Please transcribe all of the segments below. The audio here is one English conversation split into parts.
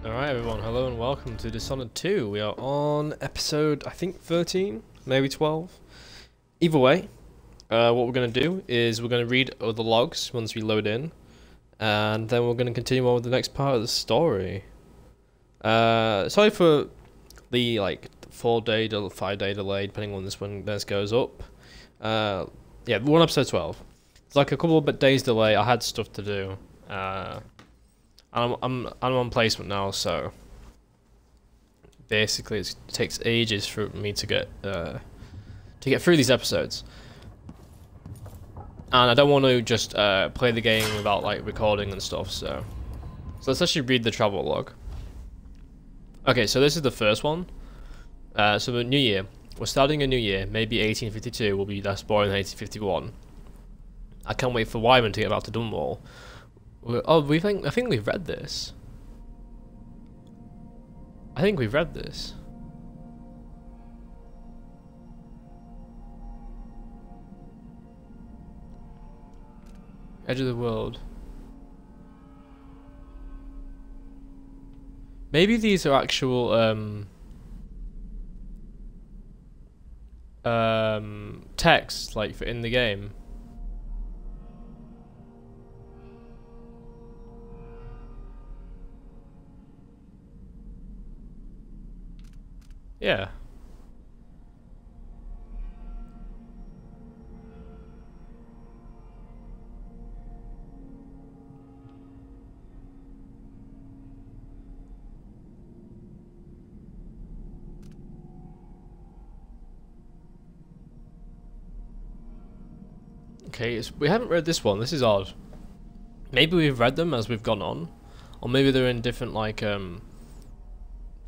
Alright everyone, hello and welcome to Dishonored 2. We are on episode, I think 13, maybe 12. Either way, what we're going to do is we're going to read all the logs once we load in. And then we're going to continue on with the next part of the story. Sorry for the 4-day to 5-day delay, depending on when this goes up. Yeah, we're on episode 12. It's like a couple of days delay, I had stuff to do. I'm on placement now, so basically it takes ages for me to get through these episodes, and I don't want to just play the game without recording and stuff. So let's actually read the travel log. Okay, so this is the first one. So the new year. We're starting a new year. Maybe 1852 will be less boring than 1851. I can't wait for Wyman to get back to Dunwall. Oh, I think we've read this. I think we've read this. Edge of the world. Maybe these are actual text for in the game. Yeah. Okay, we haven't read this one. This is odd. Maybe we've read them as we've gone on, or maybe they're in different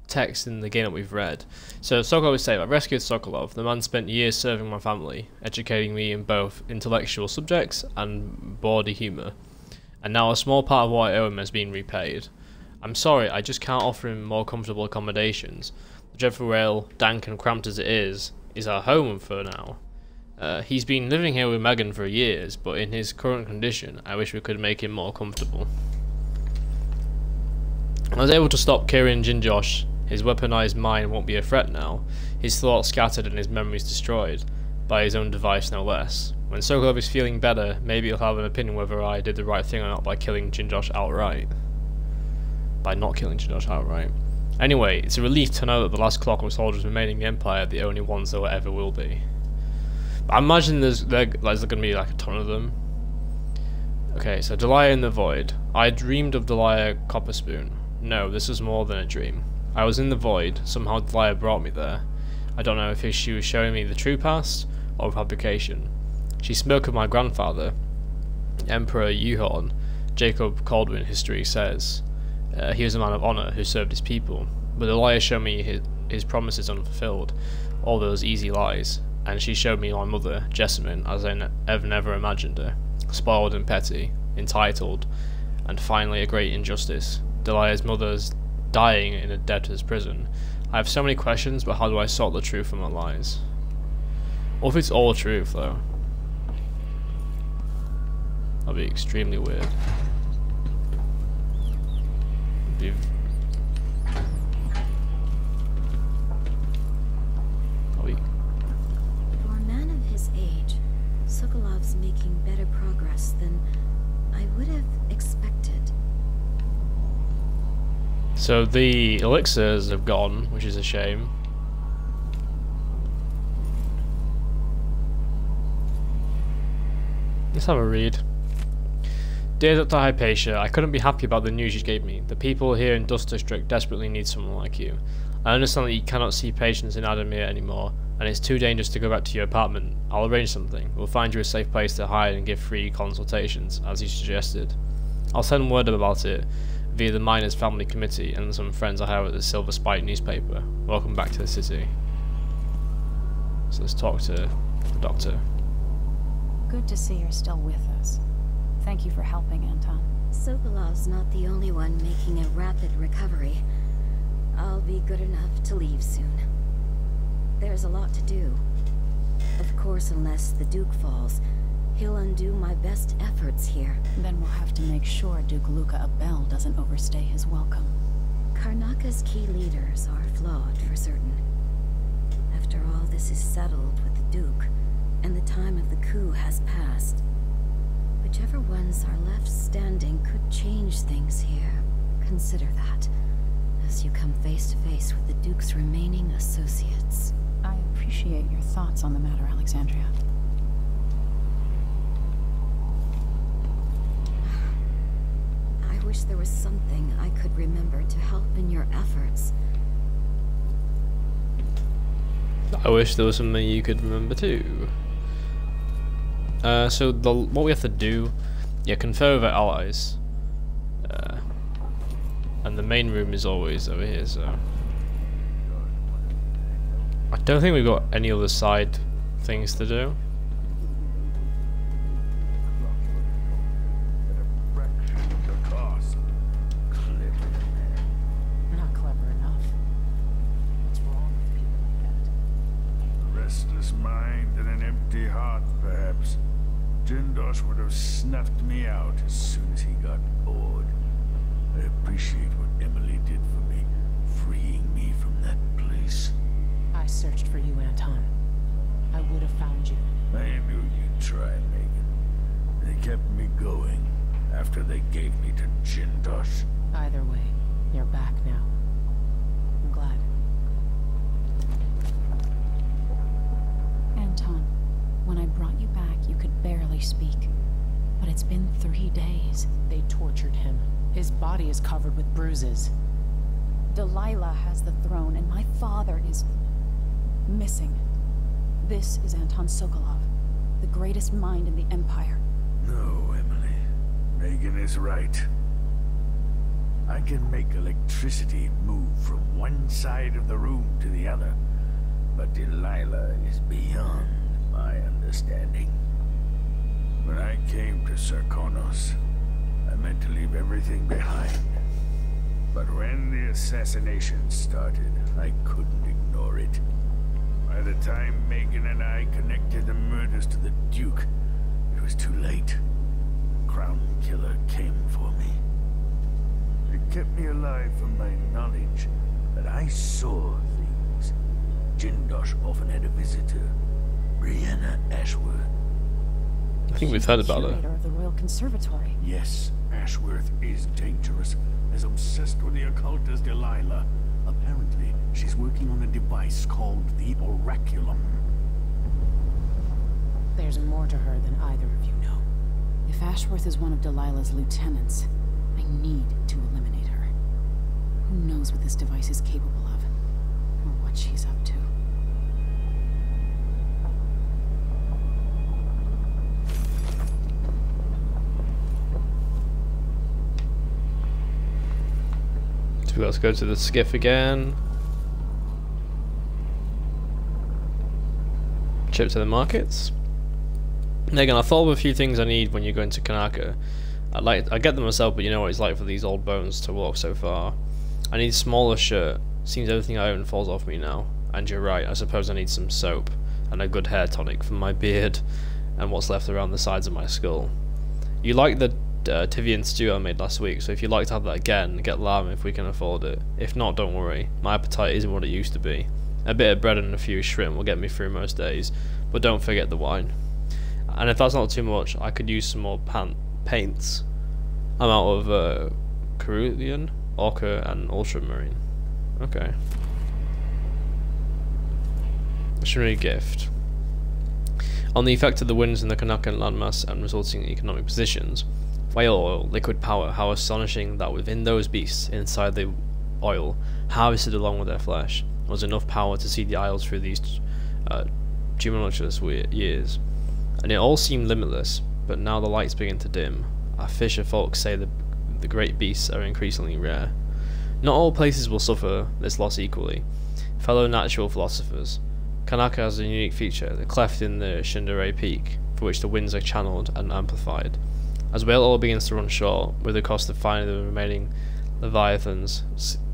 text in the game that we've read. So Sokolov is saying, I rescued Sokolov. The man spent years serving my family, educating me in both intellectual subjects and bawdy humour. And now a small part of what I owe him has been repaid. I'm sorry, I just can't offer him more comfortable accommodations. The dreadful rail, dank and cramped as it is our home for now. He's been living here with Megan for years, but in his current condition, I wish we could make him more comfortable. I was able to stop Kieran Jinjosh. His weaponized mind won't be a threat now. His thoughts scattered and his memories destroyed. By his own device, no less. When Sokolov is feeling better, maybe he'll have an opinion whether I did the right thing or not by killing Jinjosh outright. By not killing Jinjosh outright. Anyway, it's a relief to know that the last clock of soldiers remaining in the Empire are the only ones there ever will be. But I imagine there's going to be a ton of them. Okay, so Delia in the Void. I dreamed of Delia Copperspoon. No, this was more than a dream. I was in the void, somehow Delia brought me there. I don't know if she was showing me the true past, or fabrication. She spoke of my grandfather, Emperor Yuhorn. Jacob Caldwin history says. He was a man of honour who served his people, but Delia showed me his promises unfulfilled, all those easy lies, and she showed me my mother, Jessamine, as I never imagined her, spoiled and petty, entitled, and finally a great injustice. Delia's mother's dying in a debtor's prison. I have so many questions, but how do I sort the truth from the lies? What if it's all truth, though? That'd be extremely weird. You For a man of his age, Sokolov's making better progress than I would have expected. So the elixirs have gone, which is a shame. Let's have a read. Dear Dr. Hypatia, I couldn't be happy about the news you gave me. The people here in Dust District desperately need someone like you. I understand that you cannot see patients in Adamir anymore, and it's too dangerous to go back to your apartment. I'll arrange something. We'll find you a safe place to hide and give free consultations, as you suggested. I'll send word about it via the Miners Family Committee and some friends I have at the Silver Spike newspaper. Welcome back to the city. So let's talk to the doctor. Good to see you're still with us. Thank you for helping, Anton. Sokolov's not the only one making a rapid recovery. I'll be good enough to leave soon. There's a lot to do. Of course, unless the Duke falls, he'll undo my best efforts here. Then we'll have to make sure Duke Luca Abel doesn't overstay his welcome. Karnaka's key leaders are flawed for certain. After all this is settled with the Duke, and the time of the coup has passed, whichever ones are left standing could change things here. Consider that, as you come face to face with the Duke's remaining associates. I appreciate your thoughts on the matter, Alexandria. I wish there was something I could remember to help in your efforts. I wish there was something you could remember too. So what we have to do, confer with our allies. And the main room is always over here, so I don't think we've got any other side things to do. Not clever enough. What's wrong with people like that? A restless mind and an empty heart, perhaps. Jindosh would have snuffed me out as soon as he got bored. I appreciate what Emily did for me, freeing me from that place. I searched for you, Anton. I would have found you. I knew you'd try, Megan. They kept me going after they gave me to Jindosh. Either way, you're back now. I'm glad. Anton, when I brought you back, you could barely speak. But it's been 3 days. They tortured him. His body is covered with bruises. Delilah has the throne, and my father is missing. This is Anton Sokolov, the greatest mind in the Empire. No, Emily. Megan is right. I can make electricity move from one side of the room to the other, but Delilah is beyond my understanding. When I came to Sarkonos, I meant to leave everything behind. But when the assassination started, I couldn't ignore it. By the time Megan and I connected the murders to the Duke, it was too late. The Crown Killer came for me. It kept me alive from my knowledge that I saw things. Jindosh often had a visitor, Brianna Ashworth. I think we've heard about her. Curator of the Royal Conservatory. Yes, Ashworth is dangerous, as obsessed with the occult as Delilah. Apparently, she's working on a device called the Oraculum. There's more to her than either of you know. If Ashworth is one of Delilah's lieutenants, I need to eliminate her. Who knows what this device is capable of, or what she's up to. So let's go to the skiff again. Trip to the markets. And again, I thought of a few things I need when you go into Karnaka. I get them myself, but you know what it's like for these old bones to walk so far. I need a smaller shirt. Seems everything I own falls off me now. And you're right, I suppose I need some soap and a good hair tonic for my beard and what's left around the sides of my skull. You like the Tivian stew I made last week, so if you'd like to have that again, get lamb if we can afford it. If not, don't worry, my appetite isn't what it used to be. A bit of bread and a few shrimp will get me through most days, but don't forget the wine. And if that's not too much, I could use some more paints. I'm out of Cerulean, Orca and Ultramarine. Okay. Missionary gift. On the effect of the winds in the Karnakan landmass and resulting economic positions, whale oil, liquid power, how astonishing that within those beasts inside the oil, harvested along with their flesh, was enough power to see the isles through these tumultuous years. And it all seemed limitless, but now the lights begin to dim. Our fisher folks say the great beasts are increasingly rare. Not all places will suffer this loss equally. Fellow natural philosophers, Karnaka has a unique feature, the cleft in the Shindare Peak, for which the winds are channeled and amplified. As whale oil begins to run short, with the cost of finding the remaining leviathans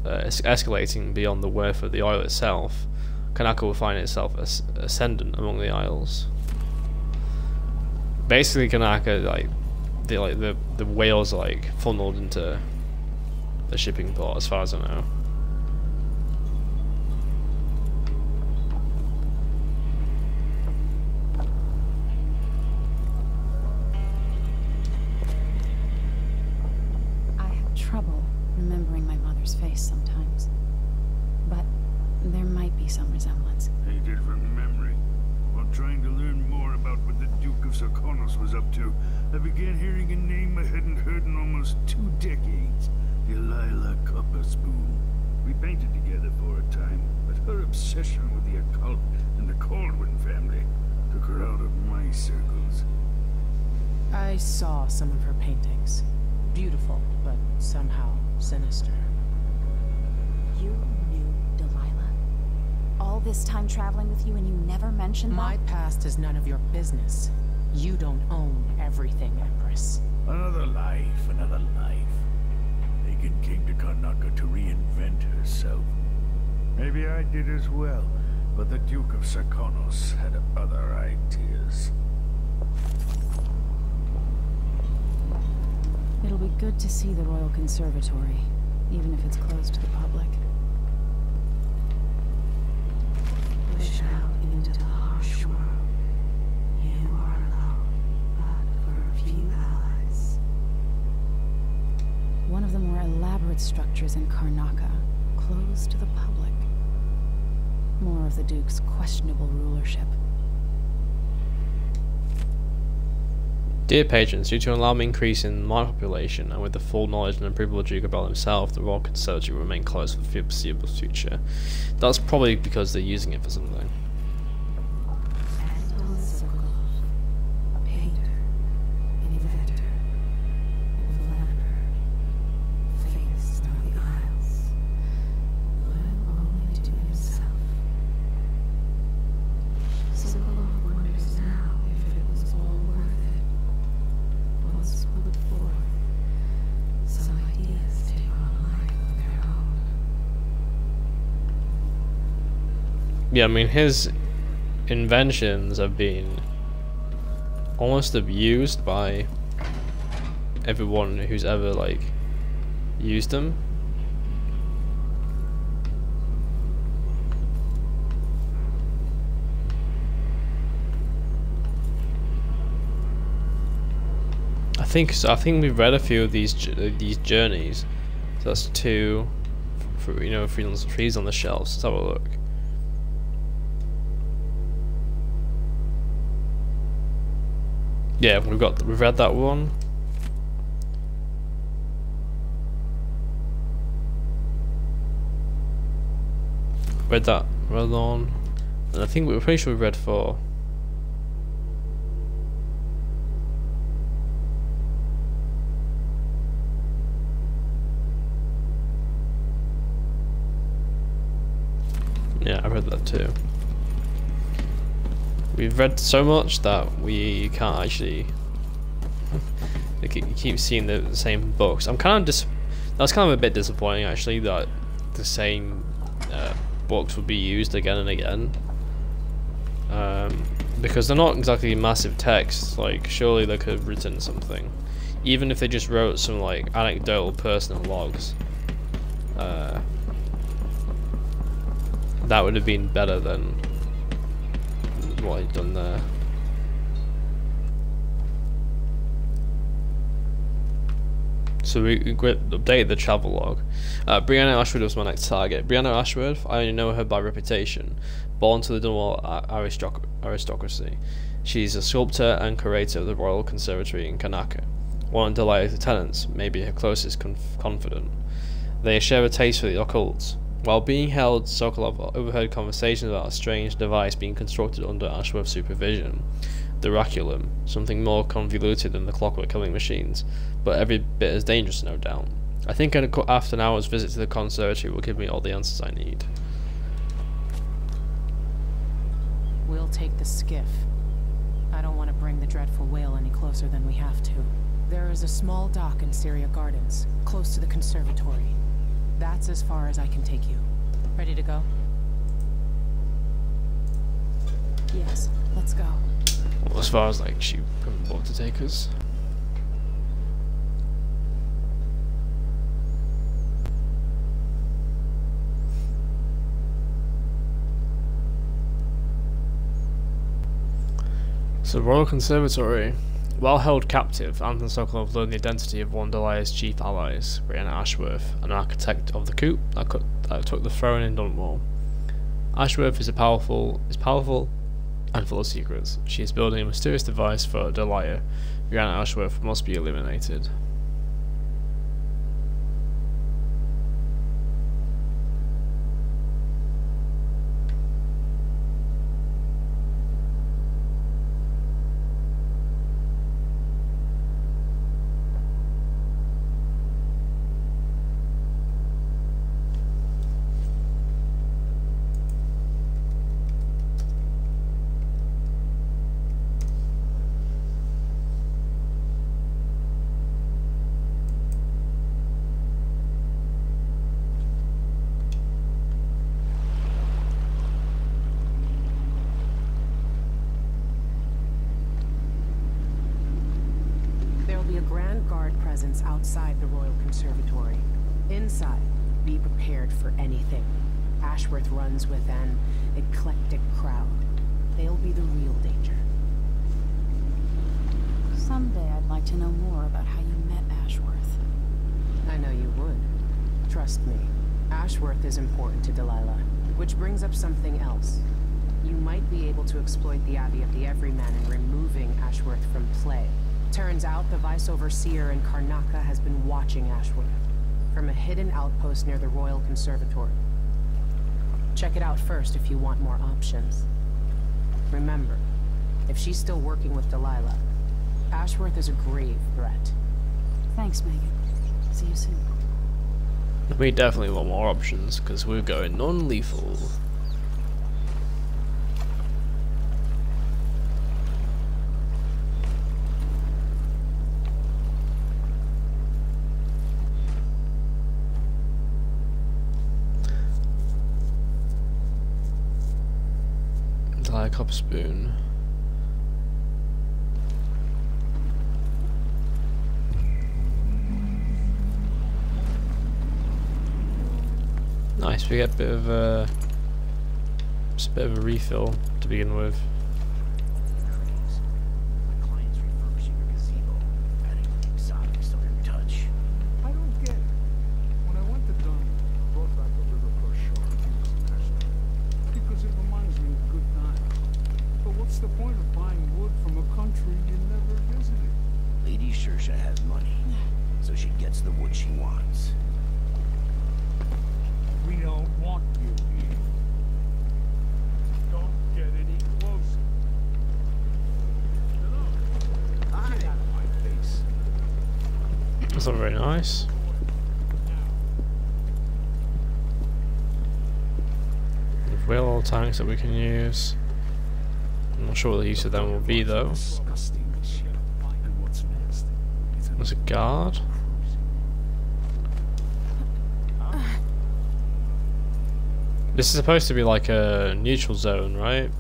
escalating beyond the worth of the oil itself, Karnaka will find itself ascendant among the isles. Basically, Karnaka, the whales are funneled into the shipping port, as far as I know. father's face sometimes. But there might be some resemblance. Painted from memory. While trying to learn more about what the Duke of Sarkonos was up to, I began hearing a name I hadn't heard in almost 2 decades. Delilah Copperspoon. We painted together for a time, but her obsession with the occult and the Caldwin family took her out of my circles. I saw some of her paintings. Beautiful, but somehow sinister. You knew Delilah? All this time traveling with you and you never mentioned that? My past is none of your business. You don't own everything, Empress. Another life, another life. Megan came to Karnaca to reinvent herself. Maybe I did as well, but the Duke of Sarkonos had other ideas. It'll be good to see the Royal Conservatory, even if it's closed to the public. Push out into the harsh world. You are alone, but for a few allies. One of the more elaborate structures in Karnaca, closed to the public. More of the Duke's questionable rulership. Dear patrons, due to an alarming increase in my population, and with the full knowledge and approval of Duke Abel himself, the Royal Conservatory will remain closed for the foreseeable future. That's probably because they're using it for something. Anton Sokolov, painter, inventor, philanderer, famous throughout the Isles, loyal only to himself. Sokolov wonders now if it was all worth it. Once put forth, some ideas take on life of their own. Yeah, I mean, his inventions have been almost abused by everyone who's ever, like, used them. I think we've read a few of these journeys. So that's 2, for, you know, trees on the shelves. Let's have a look. Yeah, we've read that one. Read on, and I think we're pretty sure we read 4. Yeah, I read that too. We've read so much that we can't actually keep seeing the same books. I'm kind of that's kind of a bit disappointing actually, that the same books would be used again and again, because they're not exactly massive texts. Like, surely they could have written something, even if they just wrote some like anecdotal personal logs. That would have been better than what he'd done there. So we updated the travel log. Brianna Ashwood was my next target. Brianna Ashwood, I only know her by reputation. Born to the Dunwall aristocracy. She's a sculptor and curator of the Royal Conservatory in Karnaca. One of Delilah's lieutenants, maybe her closest confidant. They share a taste for the occult. While being held, Sokolov overheard conversations about a strange device being constructed under Ashworth's supervision. The Raculum, something more convoluted than the clockwork killing machines, but every bit as dangerous, no doubt. I think after an hour's visit to the conservatory will give me all the answers I need. We'll take the skiff. I don't want to bring the dreadful whale any closer than we have to. There is a small dock in Syria Gardens, close to the conservatory. That's as far as I can take you. Ready to go? Yes, let's go. Well, as far as like she can want to take us. So Royal Conservatory. While held captive, Anton Sokolov learned the identity of one of Delia's chief allies, Brianna Ashworth, an architect of the coup that took the throne in Dunwall. Ashworth is powerful and full of secrets. She is building a mysterious device for Delia. Brianna Ashworth must be eliminated. Outside the Royal Conservatory. Inside, be prepared for anything. Ashworth runs with an eclectic crowd. They'll be the real danger. Someday I'd like to know more about how you met Ashworth. I know you would. Trust me, Ashworth is important to Delilah, which brings up something else. You might be able to exploit the Abbey of the Everyman in removing Ashworth from play. Turns out the Vice Overseer in Karnaca has been watching Ashworth from a hidden outpost near the Royal Conservatory. Check it out first if you want more options. Remember, if she's still working with Delilah, Ashworth is a grave threat. Thanks, Megan. See you soon. We definitely want more options, because we're going non-lethal. Like a cup spoon. Nice, we get a bit of just a bit of a refill to begin with. My client's refurbishing a gazebo, adding exotics to their touch. I don't get it. When I went to Dunn, I brought back the river crush shark because it reminds me of good times. But what's the point of buying wood from a country you never visited? Lady Shersha has money, so she gets the wood she wants. We don't want you here. Don't get any closer. Get out of my face. That's not very nice. Whale oil tanks that we can use. I'm not sure what the use of them will be though. There's a guard. This is supposed to be like a neutral zone, right?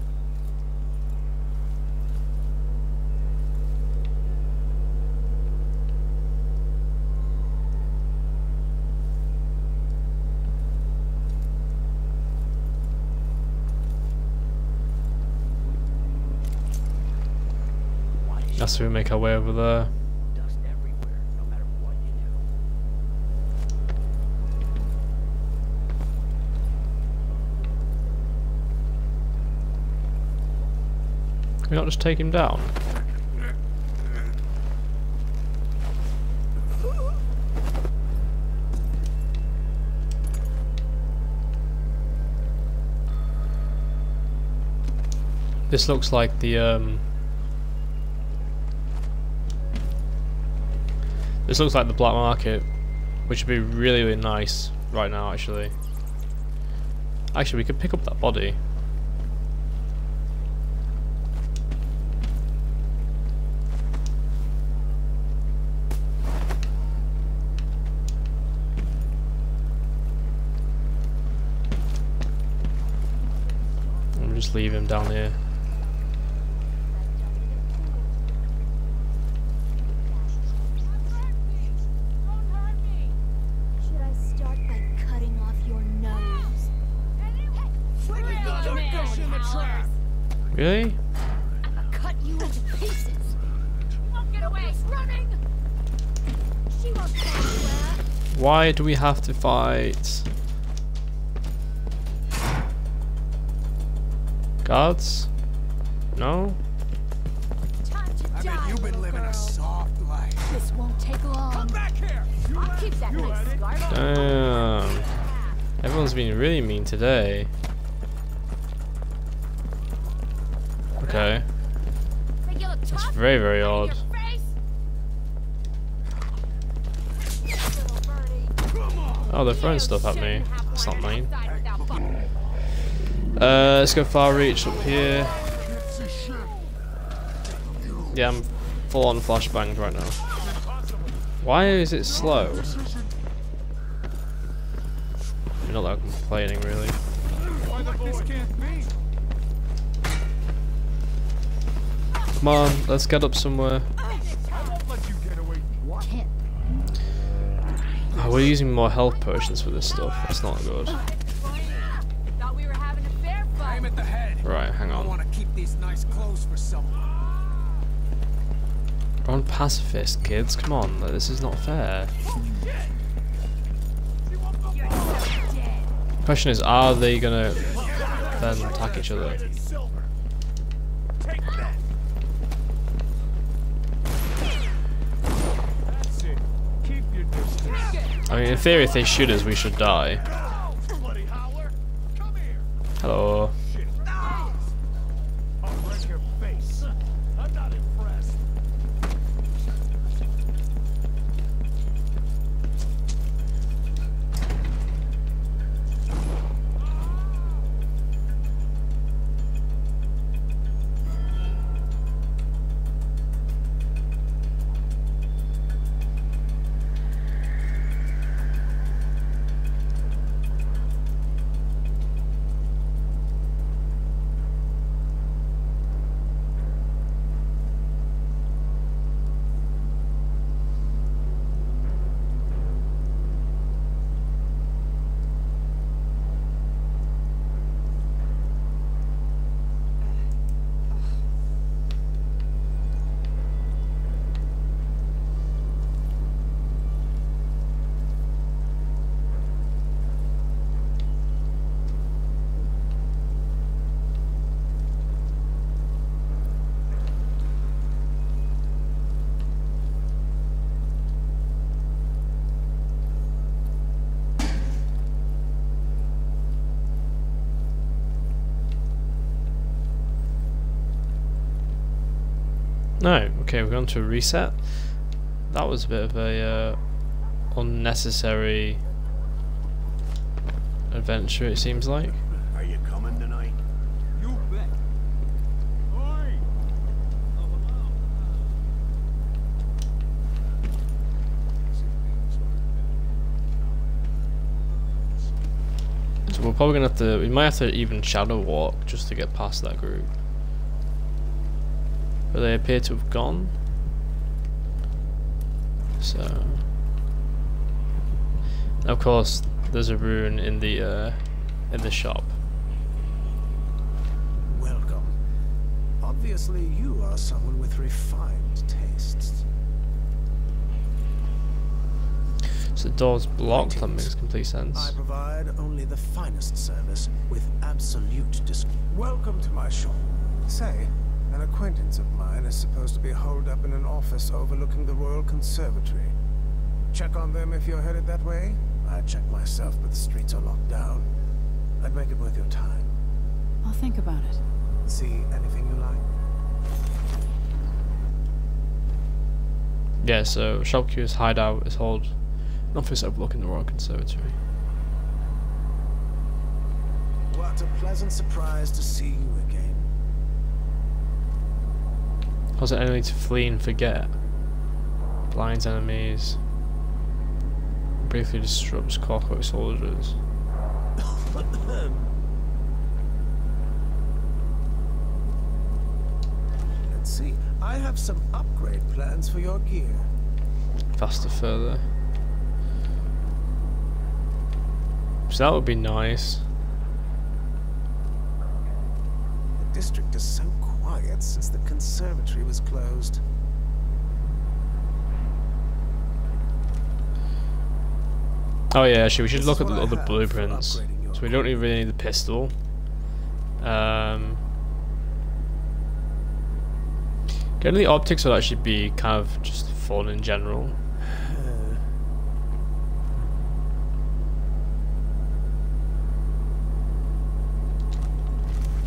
That's how we make our way over there. Dust everywhere, no matter what you do. Can we not just take him down? This looks like the this looks like the black market, which would be really, really nice right now, actually. Actually, we could pick up that body. We'll just leave him down here. Really? Really? I'll cut you into pieces. Won't get Why do we have to fight? Guards? No? I bet you've been living a soft life. This won't take long. Come back here! I'll keep that nice scarf. Damn. Everyone's been really mean today. Okay. That's very, very odd. Oh, they're throwing stuff at me. That's not mine. Let's go far reach up here. Yeah, I'm full on flashbanged right now. Why is it slow? Not that I'm complaining, really. Come on, let's get up somewhere. Oh, we're using more health potions for this stuff. That's not good. Aim at the head. Right, hang I on. want to keep these nice clothes for someone. We're on pacifist, kids. Come on, like, this is not fair. Question is, are they gonna then attack each other? I mean, in theory, if they shoot us, we should die. Hello. No, okay, we're going to reset. That was a bit of a unnecessary adventure, it seems like. Are you coming tonight? You bet. So we're probably gonna have to, we might have to even shadow walk just to get past that group. But they appear to have gone. So, of course, there's a rune in the shop. Welcome. Obviously, you are someone with refined tastes. So the door's blocked. That makes complete sense. I provide only the finest service with absolute Welcome to my shop. Say, an acquaintance of mine is supposed to be holed up in an office overlooking the Royal Conservatory. Check on them if you're headed that way. I'd check myself, but the streets are locked down. I'd make it worth your time. I'll think about it. See anything you like? Yeah, so Shopkeeper's hideout is hold an office overlooking the Royal Conservatory. What a pleasant surprise to see you again. Cause an enemy to flee and forget. Blinds enemies. Briefly disrupts clockwork soldiers. Let's see. I have some upgrade plans for your gear. Faster, further. So that would be nice. The district is so quiet since the conservatory was closed. Oh yeah, actually we should look at the other blueprints. So we don't really need the pistol. Getting the optics would actually be kind of just fun in general.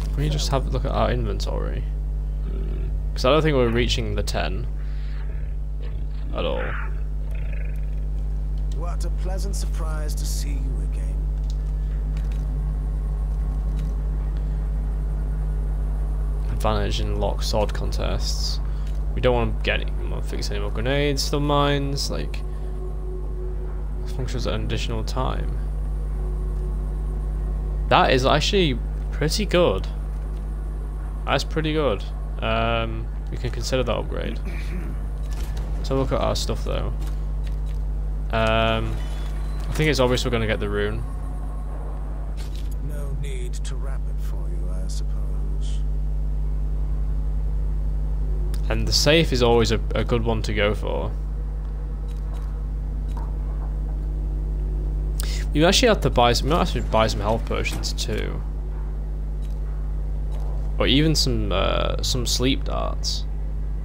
Can we just have a look at our inventory? Because I don't think we're reaching the 10 at all. What a pleasant surprise to see you again. Advantage in lock sword contests. We don't want to fix any more grenades, still mines, like functions at an additional time. That is actually pretty good. That's pretty good. We can consider that upgrade. So look at our stuff though. I think it's obvious we're going to get the rune. No need to wrap it for you, I suppose. And the safe is always a good one to go for. You actually have to buy some. We might actually buy some health potions too, or even some sleep darts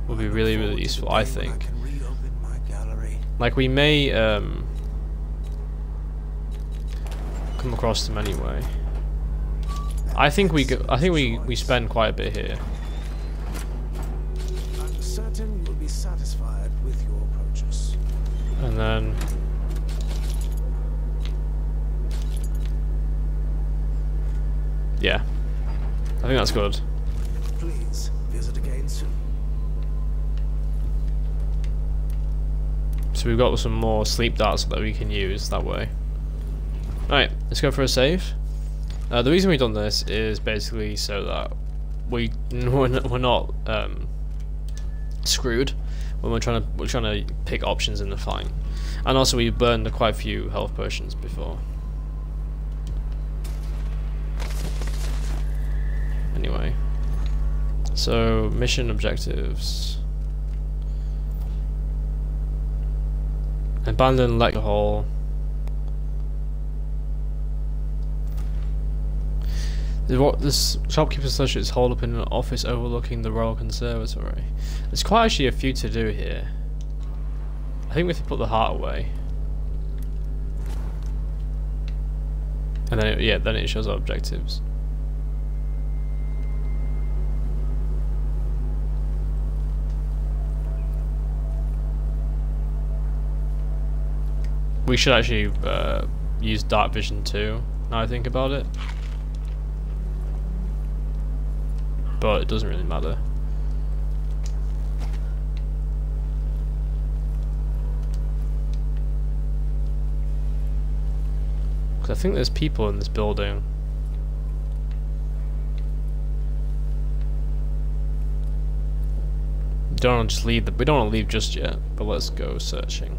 would be really useful. I think. Like we may come across them anyway. I think we spend quite a bit here. I'm certain you'll be satisfied with your purchase. And then yeah, I think that's good. Please visit again soon. So we've got some more sleep darts that we can use that way. Alright, let's go for a save. The reason we've done this is basically so that we're not screwed when we're trying to pick options in the fight. And also we burned quite a few health potions before. Anyway, so mission objectives. Abandon lecture hall. This shopkeeper associates hold up in an office overlooking the Royal Conservatory. There's quite actually a few to do here. I think we have to put the heart away. And then then it shows our objectives. We should actually use dark vision too, now I think about it. But it doesn't really matter. Because I think there's people in this building. We don't want to leave just yet, but let's go searching.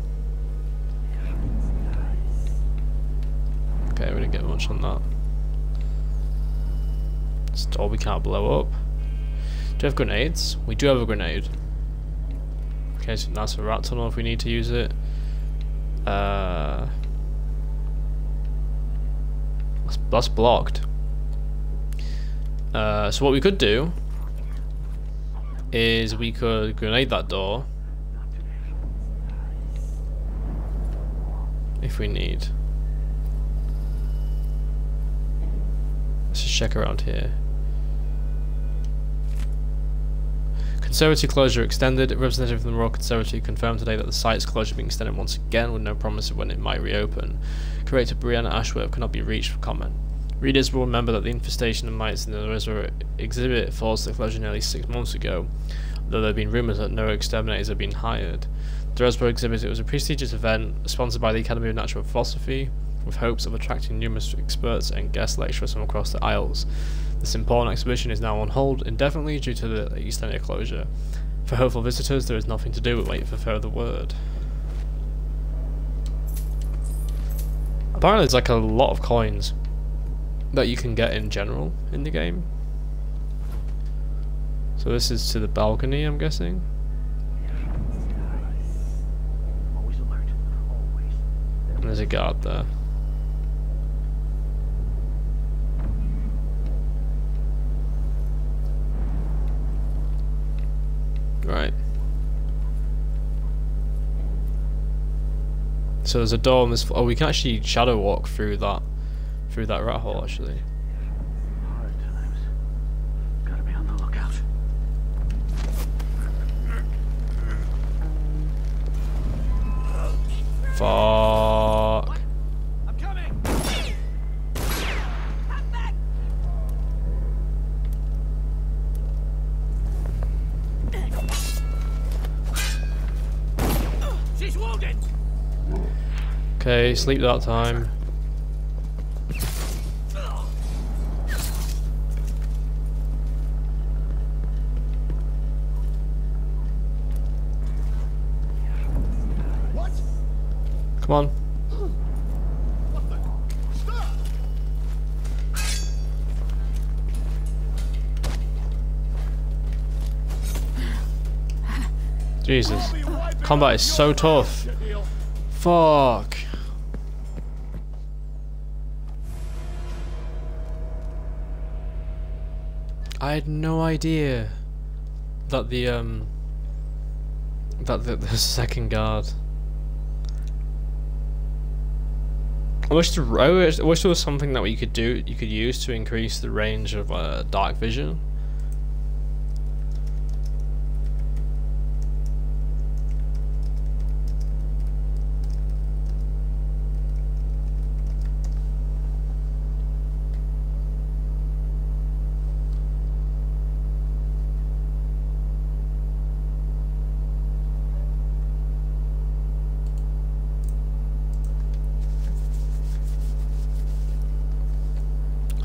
Okay, we didn't get much on that. Store we can't blow up. Do we have grenades? We do have a grenade. Okay, so that's a rat tunnel if we need to use it. That's blocked. So what we could do is we could grenade that door if we need. Let's just check around here. Conservatory closure extended. A representative from the Royal Conservatory confirmed today that the site's closure being extended once again with no promise of when it might reopen. Curator Brianna Ashworth cannot be reached for comment. Readers will remember that the infestation of mites in the reservoir exhibit forced the closure nearly 6 months ago, though there have been rumours that no exterminators have been hired. The Reservoir exhibit was a prestigious event sponsored by the Academy of Natural Philosophy, with hopes of attracting numerous experts and guest lecturers from across the Isles. This important exhibition is now on hold indefinitely due to the extended closure. For hopeful visitors, there is nothing to do but wait for further word. Apparently there's like a lot of coins that you can get in general in the game. So this is to the balcony, I'm guessing. Always alert. Always. There There's a guard there. Right. So there's a door on this. Oh, we can actually shadow walk through that rat hole actually. Hard times. Gotta be on the lookout. Fuck. I'm coming. She's wounded. Okay, sleep that time. What? Come on. What the? Stop! Jesus. Combat is so tough. Fuck. I had no idea that the second guard. I wish there was something that you could use to increase the range of dark vision.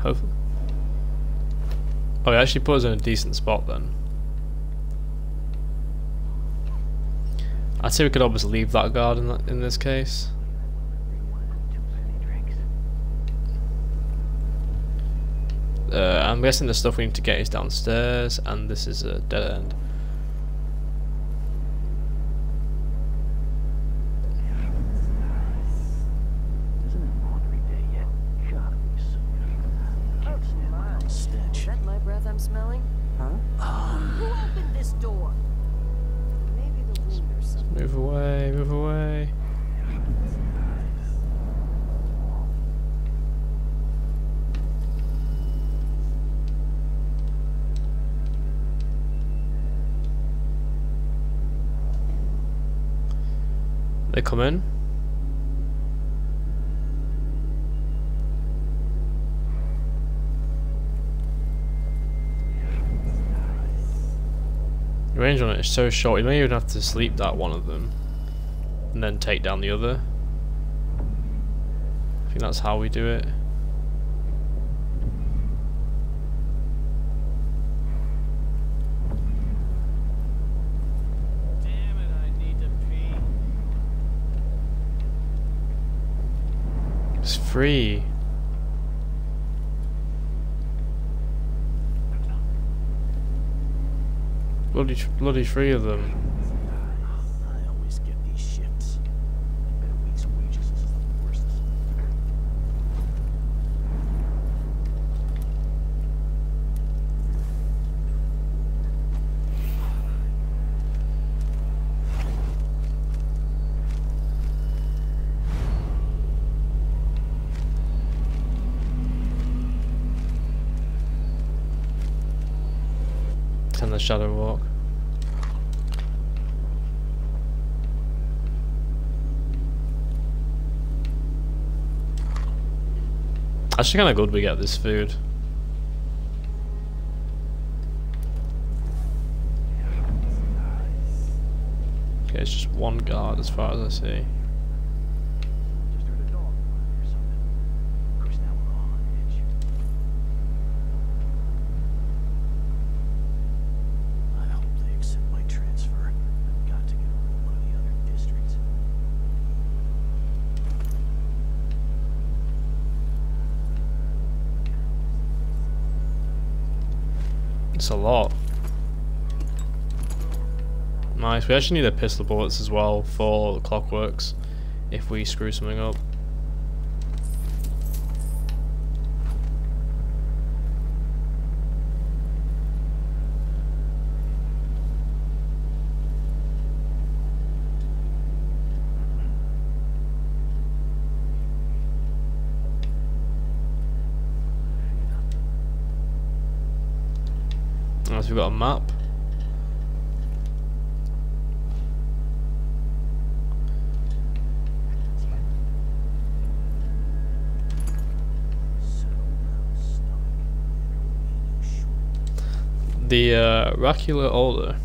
Hopefully. Oh, it actually put us in a decent spot then. I'd say we could always leave that guard in this case. I'm guessing the stuff we need to get is downstairs, and this is a dead end. Smelling? Huh? Who opened this door? Maybe the wind or something. Move away, move away. They come in. The range on it is so short, you may even have to sleep that one of them and then take down the other. I think that's how we do it. Damn it, I need to pee. It's free. Bloody three of them. I always get these shifts. I bet a week's wages is the worst. And the shadow walk. Actually kinda good we get this food. Okay, it's just one guard as far as I see. Just heard a dog or something. Of course, now we're all on edge. I hope they accept my transfer. I've got to get over to one of the other districts. It's a lot. Nice. We actually need the pistol bullets as well for the clockworks if we screw something up. we've got a map. The Oracular Order.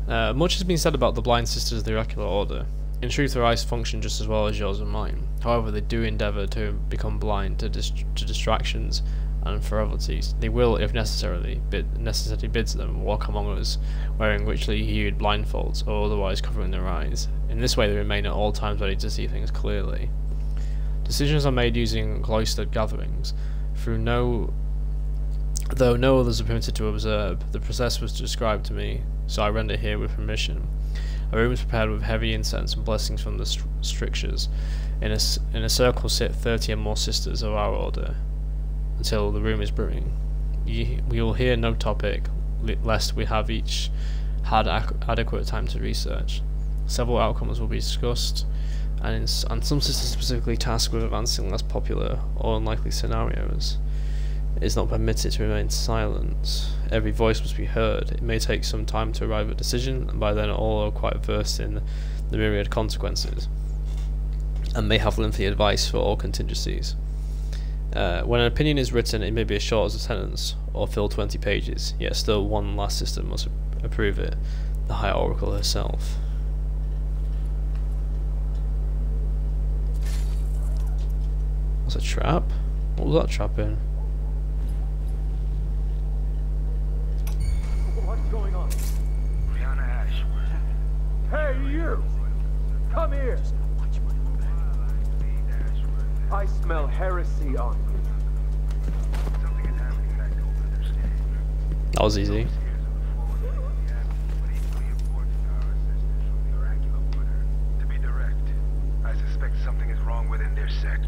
Much has been said about the blind sisters of the Oracular Order. In truth, their eyes function just as well as yours and mine. However, they do endeavour to become blind to distractions and frivolities. They will, if necessity bids them, walk among us, wearing richly hued blindfolds or otherwise covering their eyes. In this way, they remain at all times ready to see things clearly. Decisions are made using cloistered gatherings. Though no others are permitted to observe, the process was described to me, so I render here with permission. A room is prepared with heavy incense and blessings from the strictures. In a circle sit 30 or more sisters of our order, until the room is brewing. We will hear no topic, lest we have each had adequate time to research. Several outcomes will be discussed, and some sisters specifically tasked with advancing less popular or unlikely scenarios. It is not permitted to remain silent. Every voice must be heard. It may take some time to arrive at a decision, and by then all are quite versed in the myriad consequences, and may have lengthy advice for all contingencies. When an opinion is written, it may be as short as a sentence, or fill 20 pages, yet still one last sister must approve it, the High Oracle herself. What's a trap? What was that trap in? Hey, you! Come here! I smell heresy on you. That was easy. To be direct, I suspect something is wrong within their sect.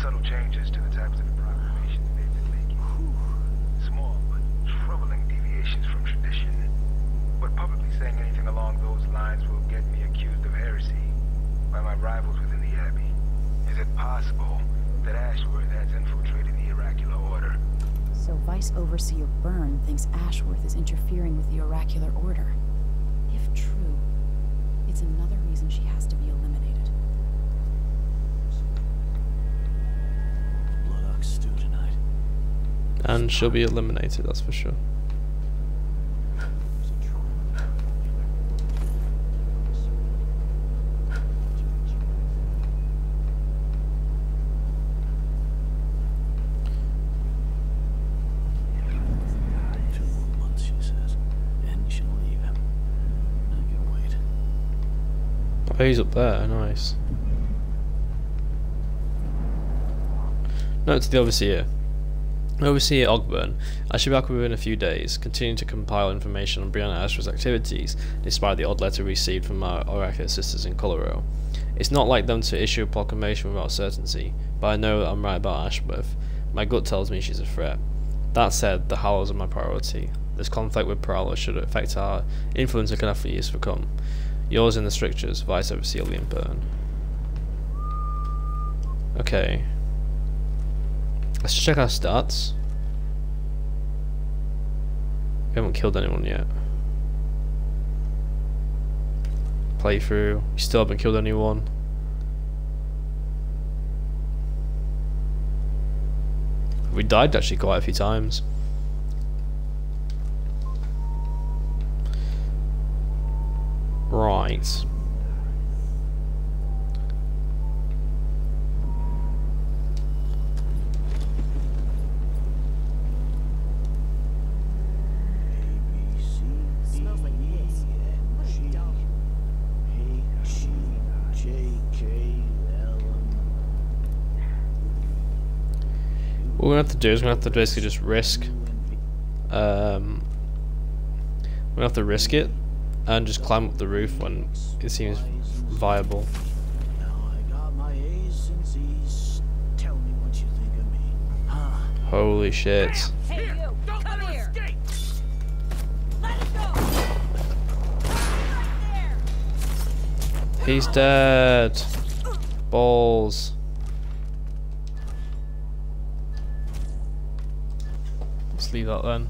Subtle changes to the types of proclamations they've been making. Small but troubling deviations from tradition. But publicly saying anything along those lines will get me accused of heresy by my rivals within the Abbey. Is it possible that Ashworth has infiltrated the Oracular Order? So Vice Overseer Byrne thinks Ashworth is interfering with the Oracular Order. If true, it's another reason she has to be eliminated. Blood ox stew tonight. And she'll be eliminated, that's for sure. Oh, he's up there, nice. Note to the Overseer. Overseer Ogburn, I shall be back within a few days, continuing to compile information on Brianna Ashworth's activities, despite the odd letter received from our Oracular sisters in Colorado. It's not like them to issue a proclamation without certainty, but I know that I'm right about Ashworth. My gut tells me she's a threat. That said, the Hallows are my priority. This conflict with Prowler should affect our influence and connect for years to come. Yours in the strictures, Vice Overseer Liam Byrne. Okay. Let's check our stats. We haven't killed anyone yet. Playthrough. We still haven't killed anyone. We died actually quite a few times. Right. What we're gonna have to do is we're gonna have to basically just risk. We're gonna have to risk it and just climb up the roof when it seems viable. Now I got my A's and Z's. Tell me what you think of me. Huh? Holy shit. Hey, you! Come here! Let it go! Right there! He's dead. Balls. Let's leave that then.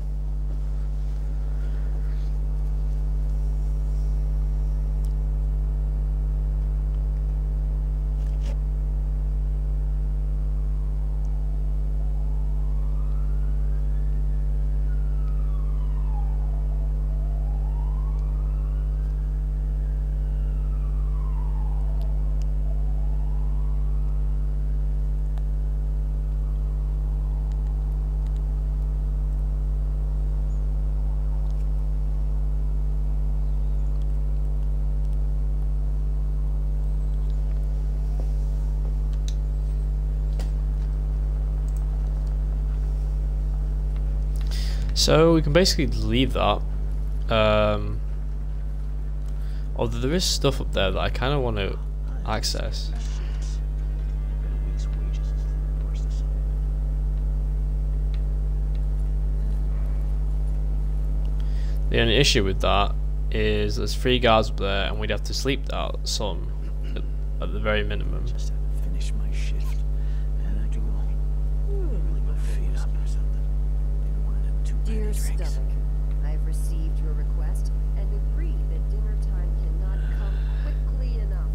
So we can basically leave that. Although there is stuff up there that I kind of want to access. The only issue with that is there's 3 guards up there, and we'd have to sleep out some at the very minimum. Just finish my shift, and I can go really put my feet up or something. Maybe one of them 2 Dear drinks. Stomach, I've received your request and agree that dinner time cannot come quickly enough.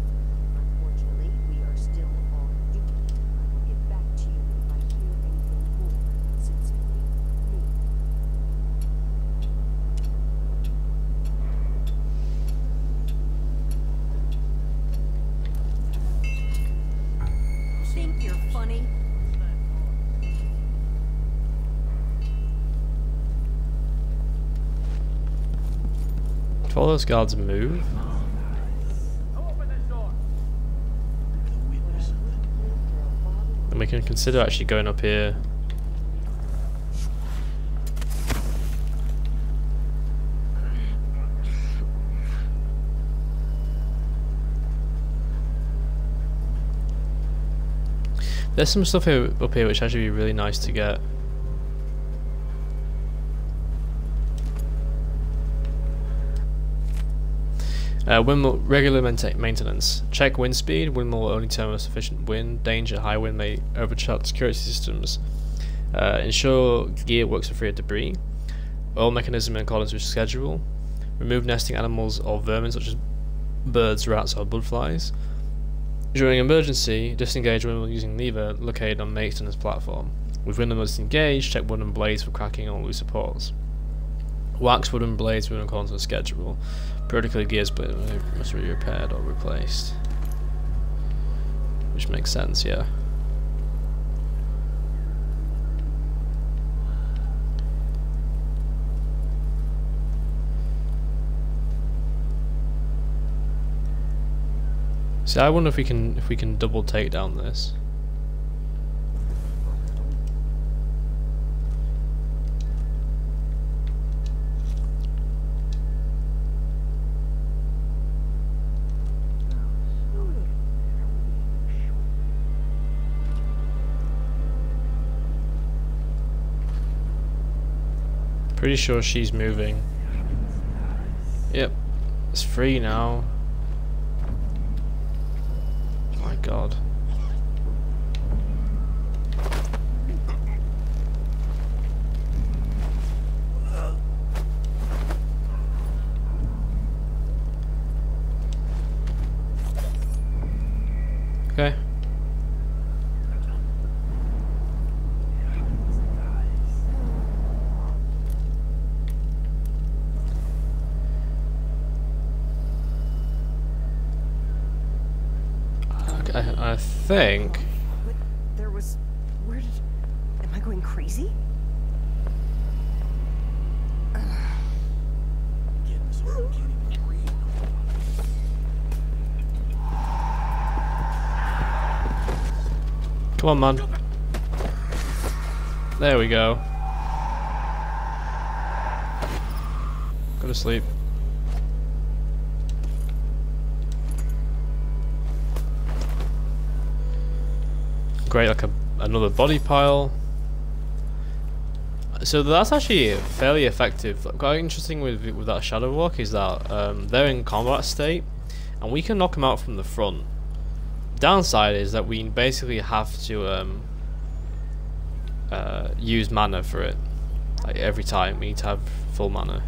Unfortunately, we are still on duty. I will get back to you if I hear anything more. Sincerely, me. Think you're funny? If all those guards move, then we can consider actually going up here. There's some stuff up here which actually be really nice to get. Windmill regular maintenance. Check wind speed. Windmill will only turn with sufficient wind. Danger. High wind may overcharge security systems. Ensure gear works for free of debris. Oil mechanism in accordance with schedule. Remove nesting animals or vermin such as birds, rats, or bloodflies. During emergency, disengage windmill using lever located on maintenance platform. With windmill disengaged, check wooden blades for cracking or loose supports. Wax wooden blades in accordance with schedule. Periodically gears must be repaired or replaced. Which makes sense, yeah. See, I wonder if we can double take down this. Pretty sure she's moving. Yep, it's free now. My God. Okay. I think. But there was. Where did. Am I going crazy? Come on, man. There we go. Go to sleep. Great, like another body pile. So that's actually fairly effective. Quite interesting with that shadow walk is that they're in combat state, and we can knock them out from the front. Downside is that we basically have to use mana for it. Like every time we need to have full mana.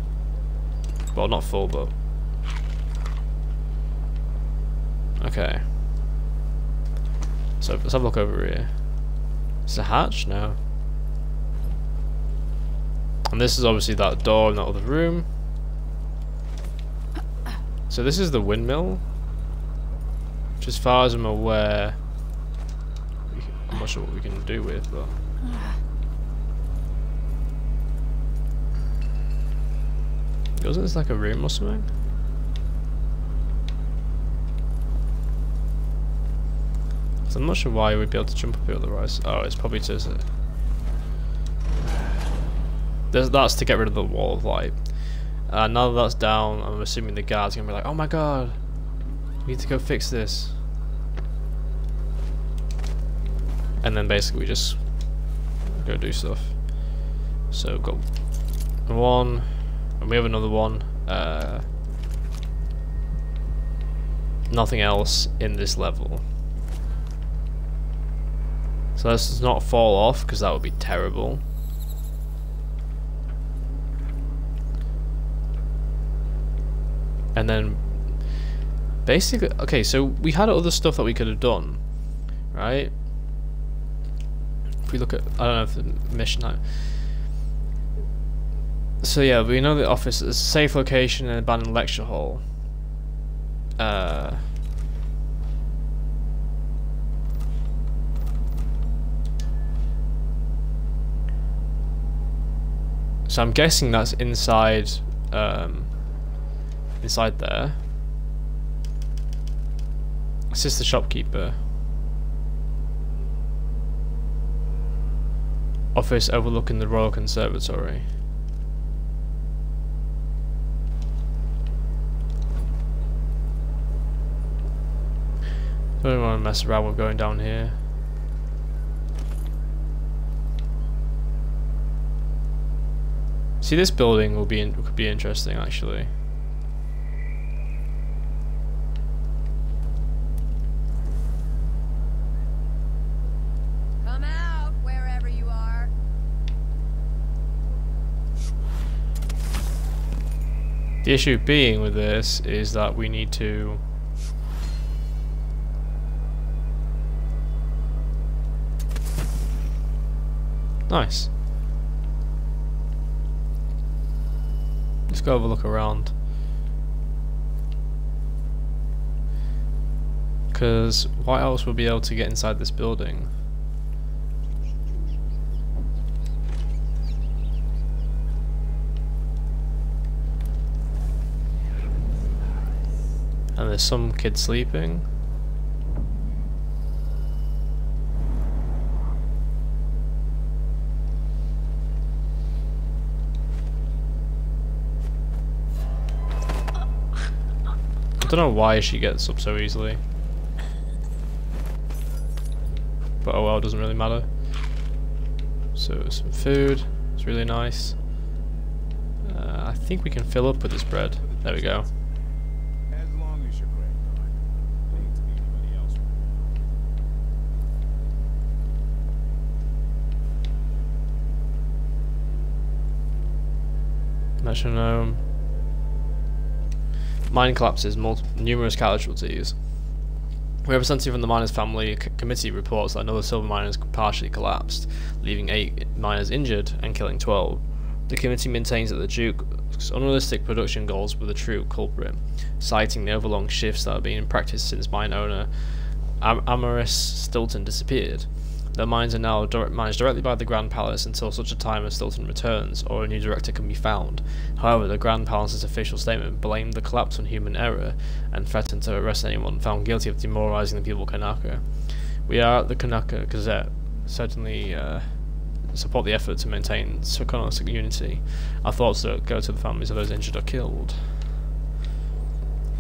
Well, not full, but okay. So let's have a look over here. Is it a hatch? No. And this is obviously that door in that other room. So this is the windmill, which as far as I'm aware, I'm not sure what we can do with, but wasn't this like a room or something? So I'm not sure why we'd be able to jump up here otherwise. Oh, it's probably to... That's to get rid of the wall of light. Now that that's down, I'm assuming the guards are gonna be like, oh my god, we need to go fix this. And then basically we just go do stuff. So we've got one, and we have another one. Nothing else in this level. So let's just not fall off, because that would be terrible. And then basically, okay, so we had other stuff that we could have done, right? If we look at, I don't know if the mission now. So yeah, we know the office is a safe location and abandoned lecture hall. So I'm guessing that's inside, inside there. Assist the shopkeeper. Office overlooking the Royal Conservatory. Don't want to mess around with going down here. See, this building will be could be interesting actually. Come out wherever you are. The issue being with this is that we need to nice. Let's go have a look around. Because what else would be able to get inside this building? And there's some kid sleeping. I don't know why she gets up so easily. But oh well, it doesn't really matter. So some food, it's really nice. I think we can fill up with this bread. There we go. As long as you're great, I hate to be anybody else. Metronome. Mine collapses, numerous casualties. A representative from the miners' family committee reports that another silver mine has partially collapsed, leaving 8 miners injured and killing 12. The committee maintains that the Duke's unrealistic production goals were the true culprit, citing the overlong shifts that have been practiced since mine owner Amaris Stilton disappeared. The mines are now managed directly by the Grand Palace until such a time as Stilton returns or a new director can be found. However, the Grand Palace's official statement blamed the collapse on human error and threatened to arrest anyone found guilty of demoralizing the people of Kanaka. We are at the Kanaka Gazette certainly support the effort to maintain Sokonostic unity. Our thoughts go to the families of those injured or killed.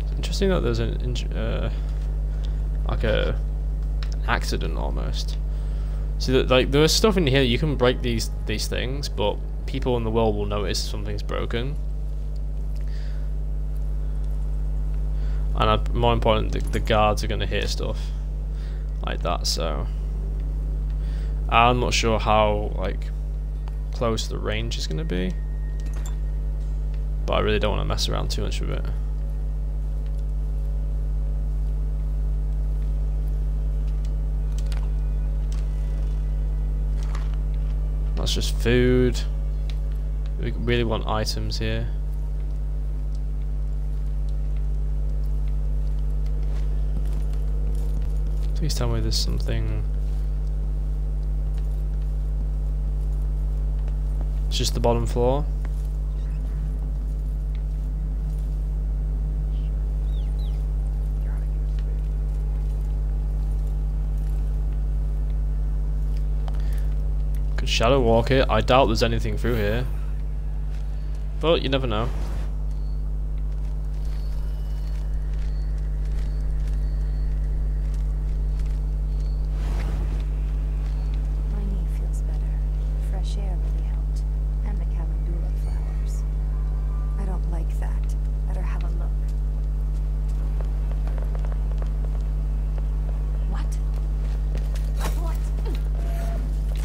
It's interesting that there's an accident almost. See, like there is stuff in here you can break these things, but people in the world will notice something's broken. And more important, the guards are going to hear stuff like that. So I'm not sure how like close the range is going to be, but I really don't want to mess around too much with it. That's just food. We really want items here. Please tell me there's something. It's just the bottom floor. Could shadow walk it. I doubt there's anything through here. But you never know. My knee feels better. Fresh air really helped. And the calendula flowers. I don't like that. Better have a look. What?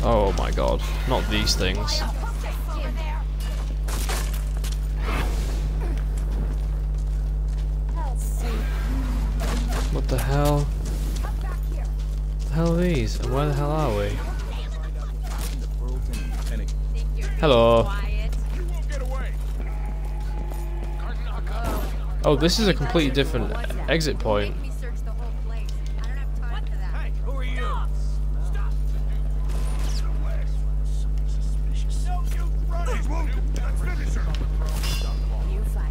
Oh my god, not these things. What the hell? The hell are these? And where the hell are we? Hello. Oh, this is a completely different exit point.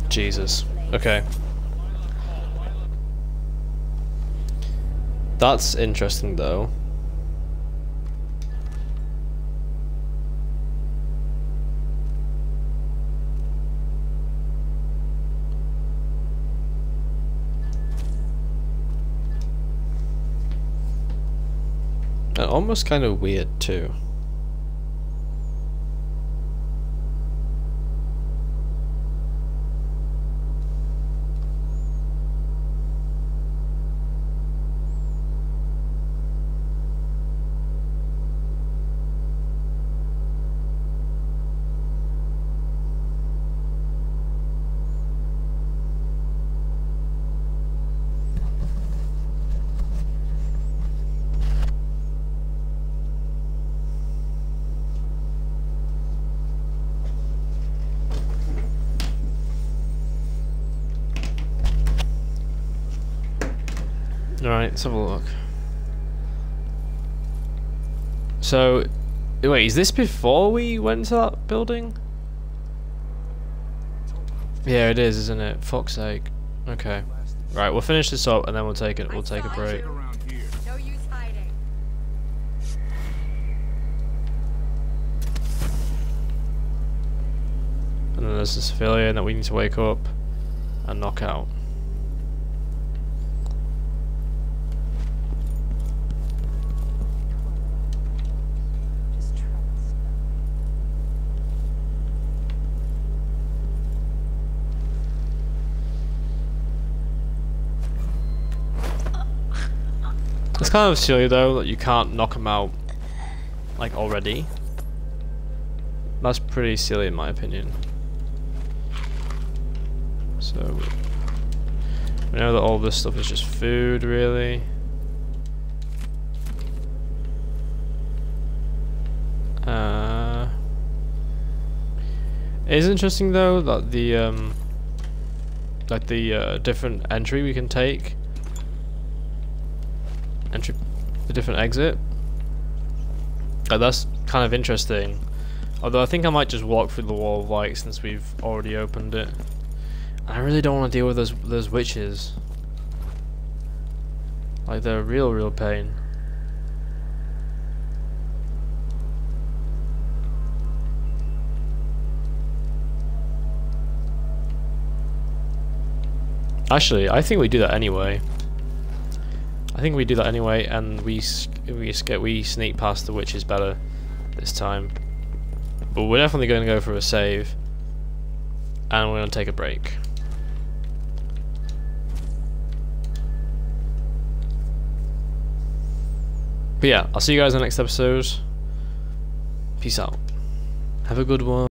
Jesus. Okay. That's interesting though. And almost kind of weird too. Alright, let's have a look. So, wait, is this before we went to that building? Yeah, it is, isn't it? Fuck's sake. Okay. Right, we'll finish this up and then we'll take a break. No use hiding. And then there's a civilian that we need to wake up and knock out. It's kind of silly though that you can't knock him out like already. That's pretty silly in my opinion. So we know that all this stuff is just food really. It is interesting though that the different entry we can take. The different exit. That's kind of interesting. Although I think I might just walk through the wall of light since we've already opened it. I really don't want to deal with those witches. Like they're a real pain. Actually, I think we do that anyway. And we sneak past the witches better this time. But we're definitely going to go for a save, and we're going to take a break. But yeah, I'll see you guys in the next episode. Peace out. Have a good one.